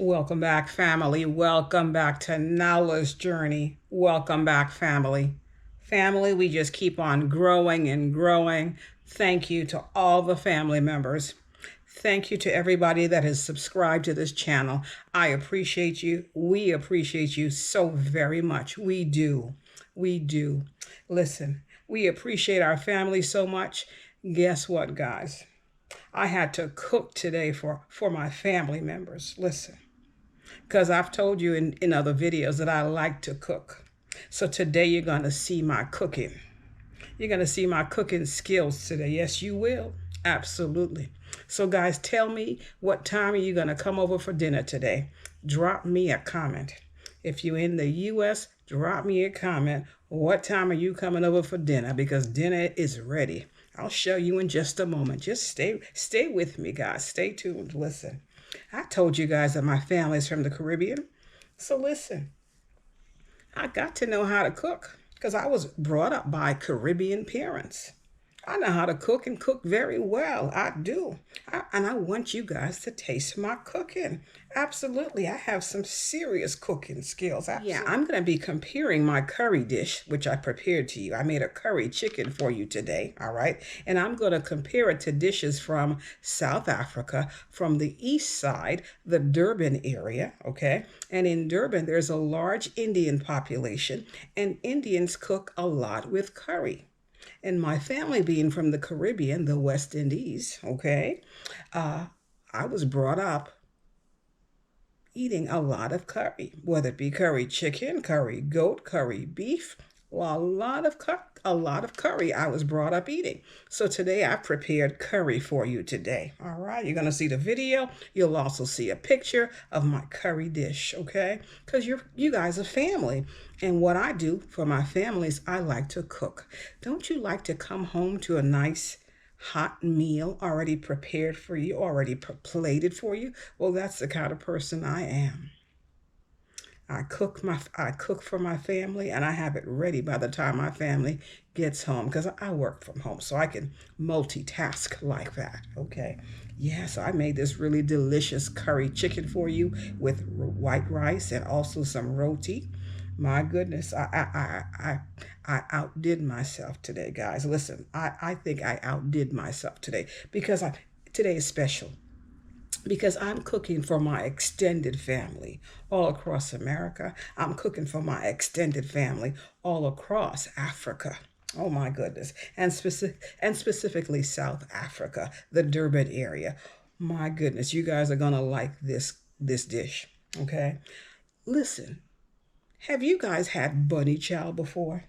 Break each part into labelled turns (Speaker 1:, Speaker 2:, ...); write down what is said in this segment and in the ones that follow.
Speaker 1: Welcome back, family. Welcome back to Nala's journey. Welcome back, family. Family, we just keep on growing and growing. Thank you to all the family members. Thank you to everybody that has subscribed to this channel. I appreciate you. We appreciate you so very much. We do. We do. Listen, we appreciate our family so much. Guess what, guys? I had to cook today for my family members. Listen, because I've told you in other videos that I like to cook. So today you're going to see my cooking. You're going to see my cooking skills today. Yes, you will. Absolutely. So guys, tell me, what time are you going to come over for dinner today? Drop me a comment. If you're in the U.S., drop me a comment. What time are you coming over for dinner? Because dinner is ready. I'll show you in just a moment. Just stay with me, guys. Stay tuned. Listen. I told you guys that my family is from the Caribbean. So listen, I got to know how to cook because I was brought up by Caribbean parents. I know how to cook and cook very well. I do. And I want you guys to taste my cooking. Absolutely. I have some serious cooking skills. Absolutely. Yeah, I'm going to be comparing my curry dish, which I prepared to you. I made a curry chicken for you today. All right. And I'm going to compare it to dishes from South Africa, from the east side, the Durban area. Okay. And in Durban, there's a large Indian population, and Indians cook a lot with curry. And my family being from the Caribbean, the West Indies, okay, I was brought up eating a lot of curry, whether it be curry chicken, curry goat, curry beef, well, a lot of curry I was brought up eating. So today I prepared curry for you today. All right, you're going to see the video. You'll also see a picture of my curry dish, okay? Because you guys are family. And what I do for my families, I like to cook. Don't you like to come home to a nice hot meal already prepared for you, already plated for you? Well, that's the kind of person I am. I cook for my family, and I have it ready by the time my family gets home, because I work from home, so I can multitask like that. Okay. Yes, I made this really delicious curry chicken for you with white rice and also some roti. My goodness, I outdid myself today, guys. Listen, I think I outdid myself today because today is special, because I'm cooking for my extended family all across America. I'm cooking for my extended family all across Africa. Oh my goodness. And specifically South Africa, the Durban area. My goodness, you guys are going to like this dish, okay? Listen, have you guys had bunny chow before?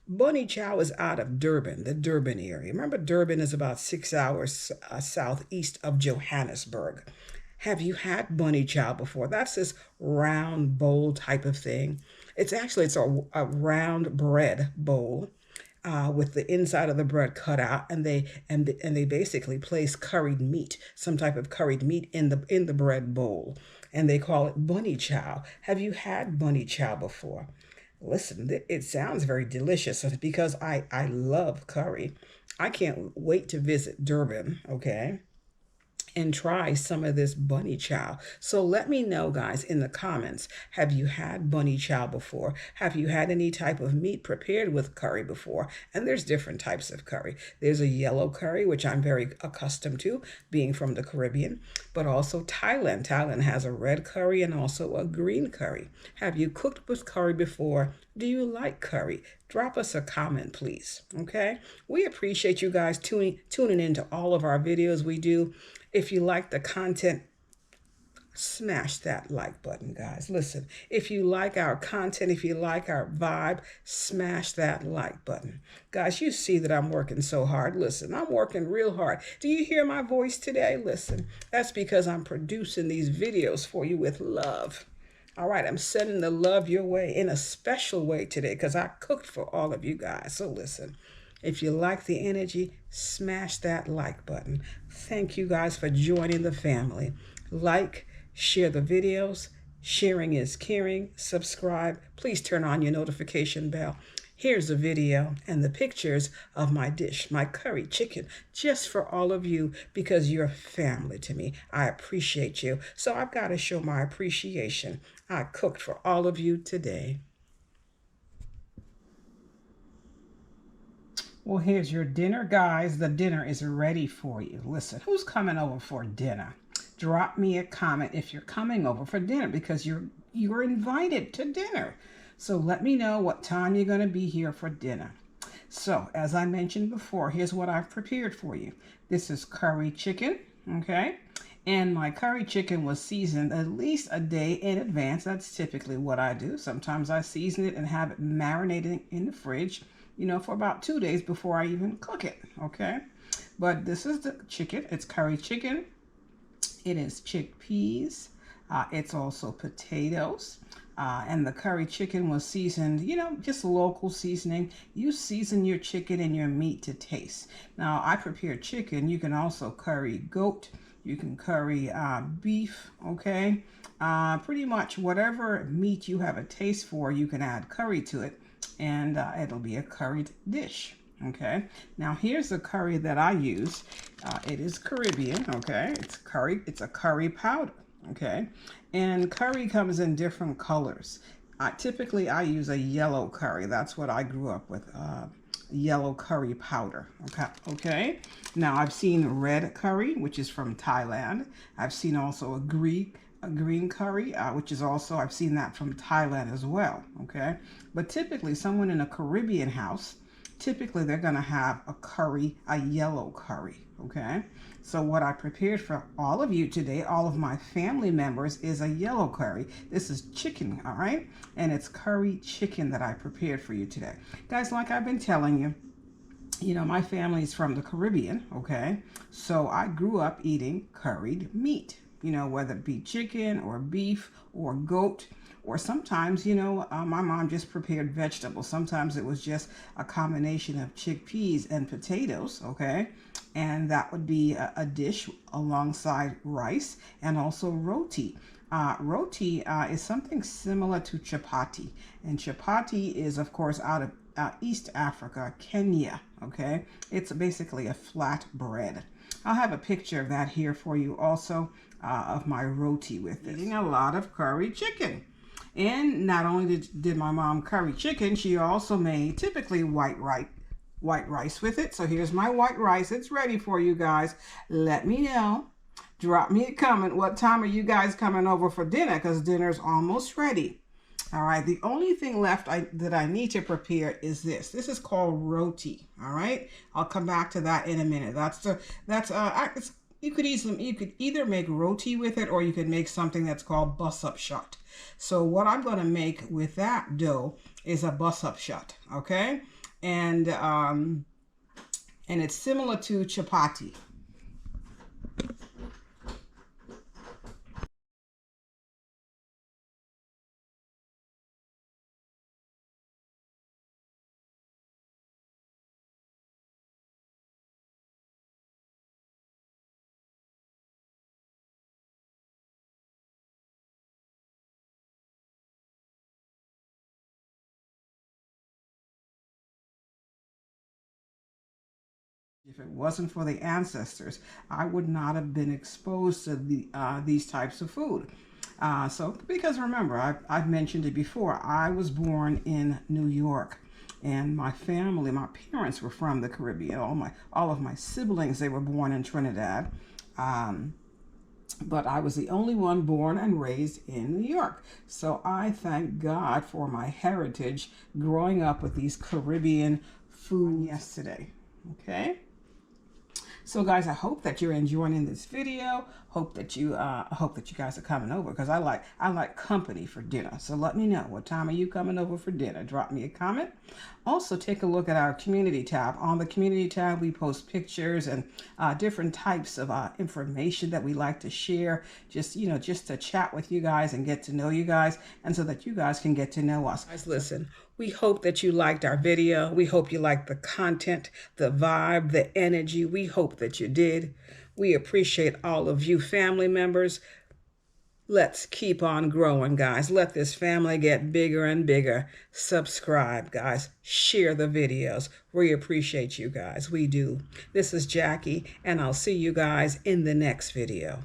Speaker 1: Bunny Chow is out of Durban, the Durban area. Remember, Durban is about 6 hours southeast of Johannesburg. Have you had bunny chow before? That's this round bowl type of thing. It's a round bread bowl with the inside of the bread cut out, and they basically place curried meat, some type of curried meat in the bread bowl, and they call it bunny chow. Have you had bunny chow before? Listen, it sounds very delicious because I love curry. I can't wait to visit Durban, okay, and try some of this bunny chow. So let me know, guys, in the comments, have you had bunny chow before? Have you had any type of meat prepared with curry before? And there's different types of curry. There's a yellow curry, which I'm very accustomed to, being from the Caribbean, but also Thailand. Thailand has a red curry and also a green curry. Have you cooked with curry before? Do you like curry? Drop us a comment, please. Okay? We appreciate you guys tuning into all of our videos we do. If you like the content, smash that like button, guys. Listen, if you like our content, if you like our vibe, smash that like button. Guys, you see that I'm working so hard. Listen, I'm working real hard. Do you hear my voice today? Listen, that's because I'm producing these videos for you with love. All right, I'm sending the love your way in a special way today because I cooked for all of you guys. So listen, if you like the energy, smash that like button. Thank you guys for joining the family. Like, share the videos. Sharing is caring. Subscribe. Please turn on your notification bell. Here's a video and the pictures of my dish, my curry chicken, just for all of you because you're family to me. I appreciate you. So I've got to show my appreciation. I cooked for all of you today. Well, here's your dinner, guys. The dinner is ready for you. Listen, who's coming over for dinner? Drop me a comment if you're coming over for dinner because you're invited to dinner. So let me know what time you're going to be here for dinner. So, as I mentioned before, here's what I've prepared for you. This is curry chicken, okay? And my curry chicken was seasoned at least a day in advance. That's typically what I do. Sometimes I season it and have it marinated in the fridge, for about 2 days before I even cook it, okay? But this is the chicken. It's curry chicken. It is chickpeas. It's also potatoes. And the curry chicken was seasoned, just local seasoning. You season your chicken and your meat to taste. Now, I prepared chicken. You can also curry goat. You can curry beef, okay? Pretty much whatever meat you have a taste for, you can add curry to it, and it'll be a curried dish. Okay, now here's the curry that I use. It is Caribbean, okay? It's a curry powder, okay? And curry comes in different colors. Typically, I use a yellow curry. That's what I grew up with, yellow curry powder, okay? Now, I've seen red curry, which is from Thailand. I've seen also a green curry, which is also, I've seen that from Thailand as well, okay? But typically, someone in a Caribbean house, typically they're going to have a yellow curry, okay? So what I prepared for all of you today, all of my family members, is a yellow curry. This is chicken, all right? And it's curry chicken that I prepared for you today. Guys, like I've been telling you, my family is from the Caribbean, okay? So I grew up eating curried meat, whether it be chicken or beef or goat. Or sometimes, my mom just prepared vegetables. Sometimes it was just a combination of chickpeas and potatoes, okay? And that would be a dish alongside rice and also roti. Roti is something similar to chapati. And chapati is, of course, out of East Africa, Kenya, okay? It's basically a flat bread. I'll have a picture of that here for you also, of my roti with it. Eating a lot of curry chicken. And not only did my mom curry chicken, she also made typically white rice with it. So here's my white rice. It's ready for you guys. Let me know. Drop me a comment. What time are you guys coming over for dinner? Because dinner's almost ready. All right. The only thing left that I need to prepare is this. This is called roti. All right. I'll come back to that in a minute. You could either make roti with it or you could make something that's called bus up shot. So what I'm going to make with that dough is a bus up shot, okay? And it's similar to chapati. If it wasn't for the ancestors, I would not have been exposed to these types of food. Because remember, I've mentioned it before, I was born in New York, and my family, my parents were from the Caribbean. All of my siblings, they were born in Trinidad. But I was the only one born and raised in New York. So I thank God for my heritage growing up with these Caribbean food yesterday. Okay? So guys, I hope that you're enjoying this video. Hope that you guys are coming over because I like company for dinner. So let me know, what time are you coming over for dinner? Drop me a comment. Also, take a look at our community tab. On the community tab, we post pictures and different types of information that we like to share. Just to chat with you guys and get to know you guys, and so that you guys can get to know us. Guys, listen. We hope that you liked our video. We hope you liked the content, the vibe, the energy. We hope that you did. We appreciate all of you family members. Let's keep on growing, guys. Let this family get bigger and bigger. Subscribe, guys. Share the videos. We appreciate you guys. We do. This is Jackie, and I'll see you guys in the next video.